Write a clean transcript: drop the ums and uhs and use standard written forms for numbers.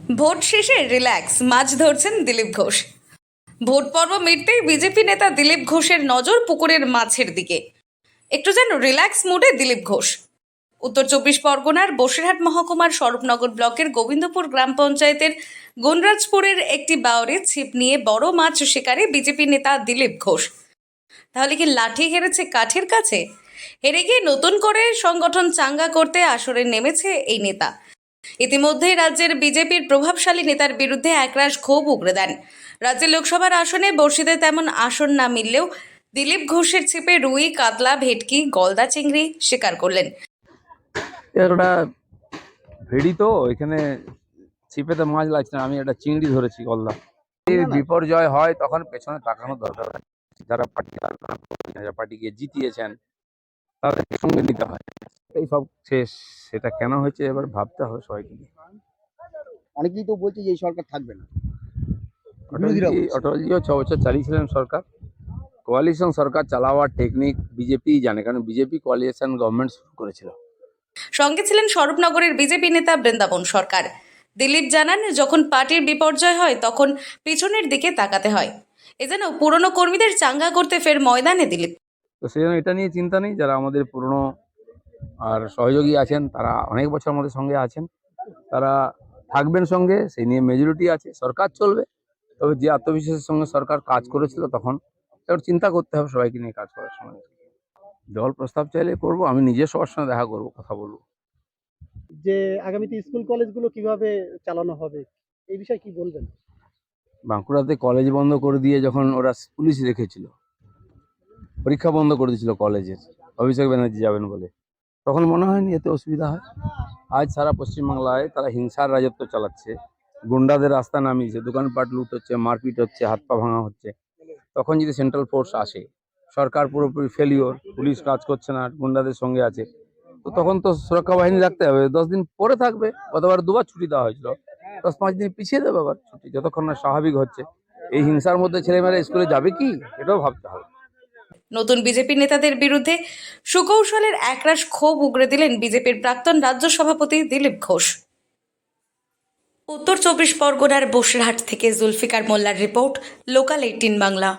Vote শেষে relax মাছ ধরছেন Dilip Ghosh. Vote পর্ব মিটতেই বিজেপি নেতা দিলীপ ঘোষের নজর পুকুরের মাছের দিকে। একটু যেন রিল্যাক্স মুডে দিলীপ ঘোষ। উত্তর চব্বিশ পরগনার বসিরহাট মহকুমার স্বরূপনগর ব্লকের গোবিন্দপুর গ্রাম পঞ্চায়েতের গুনরাজপুরের একটি বাওরে ছিপ নিয়ে বড় মাছ শিকারে বিজেপি নেতা দিলীপ ঘোষ। তাহলে কি লাঠি হেরেছে কাঠের কাছে? হেরে গিয়ে নতুন করে সংগঠন চাঙ্গা করতে আসরে নেমেছে এই নেতা। ইতিমধ্যেই রাজ্যের বিজেপির প্রভাবশালী নেতার বিরুদ্ধে একরাশ ক্ষোভ উগরে দেন। রাজ্যের লোকসভার আসনে বর্ষিতে তেমন আসন না মিললেও দিলীপ ঘোষের ছিপে রুই, কাতলা, ভেটকি, গলদা চিংড়ি শিকার করলেন। একটা ভেড়ি তো এখানে ছিপেতে মাছ লাগছে না, আমি একটা চিংড়ি ধরেছি গলদা। এই বিপর্যয় হয় তখন পেছনে তাকানোর দরকার হয়। যারা পার্টিকে জিতিয়েছেন তাদেরকে সঙ্গে নিতে হয়। এই সব শেষ, সেটা কেন হয়েছে এবার ভাবতে হবে সবাইকে। অনেকেই তো বলছে যে এই সরকার থাকবে না। অটলজিও 6 বছর চালিয়েছিলেন সরকার। কোয়ালিশন সরকার চালাওয়ার টেকনিক বিজেপি জানে, কারণ বিজেপি কোয়ালিশন গভর্নমেন্ট শুরু করেছিল। সঙ্গে ছিলেন স্বরূপনগরের বিজেপি নেতা বৃন্দাবন সরকার। দিলীপ জানান, যখন পার্টির বিপর্যয় হয় তখন পিছনের দিকে তাকাতে হয়। এ যেন পুরনো কর্মীদের চাঙ্গা করতে ফের ময়দানে দিলীপ। তো সেই জন্য এটা নিয়ে চিন্তা নেই। যারা আমাদের পুরনো আর সহযোগী আছেন, তারা অনেক বছর আমাদের সঙ্গে আছেন, তারা থাকবেন সঙ্গে, সেই নিয়ে মেজরিটি আছে। সরকার চলবে, তবে যে আত্মবিশ্বাসের সঙ্গে সরকার কাজ করেছিল তখন এবার চিন্তা করতে হবে সবাইকে নিয়ে কাজ করার সময়। দল প্রস্তাব চাইলে করব, আমি নিজে সবার সঙ্গে দেখা করব, কথা বলবো। যে আগামীতে স্কুল কলেজগুলো কিভাবে চালানো হবে এই বিষয়ে কি বলবেন? বাঁকুড়াতে কলেজ বন্ধ করে দিয়ে যখন ওরা পুলিশ রেখেছিল, পরীক্ষা বন্ধ করে দিয়েছিল কলেজের, অভিষেক ব্যানার্জি যাবেন বলে, তখন মনে হয়নি এতে অসুবিধা হয়। আজ সারা পশ্চিমবাংলায় তারা হিংসার রাজত্ব চালাচ্ছে, গুন্ডাদের রাস্তা নামিয়েছে, দোকানপাট লুট হচ্ছে, মারপিট হচ্ছে, হাত পা ভাঙা হচ্ছে। তখন যদি সেন্ট্রাল ফোর্স আসে, সরকার পুরোপুরি ফেলিওর, পুলিশ কাজ করছে না, গুন্ডাদের সঙ্গে আছে, তো তখন তো সুরক্ষা বাহিনী রাখতে হবে। 10 দিন পরে থাকবে। গতবার 2বার ছুটি দেওয়া হয়েছিল, 10-5 দিন পিছিয়ে দেবে আবার ছুটি, যতক্ষণ না স্বাভাবিক হচ্ছে। এই হিংসার মধ্যে ছেলেমেয়েরা স্কুলে যাবে কি, এটাও ভাবতে হবে। নতুন বিজেপি নেতাদের বিরুদ্ধে সুকৌশলের একরাশ ক্ষোভ উগরে দিলেন বিজেপির প্রাক্তন রাজ্য সভাপতি দিলীপ ঘোষ। উত্তর চব্বিশ পরগনার বসিরহাট থেকে জুলফিকার মোল্লার রিপোর্ট, লোকাল 18 বাংলা।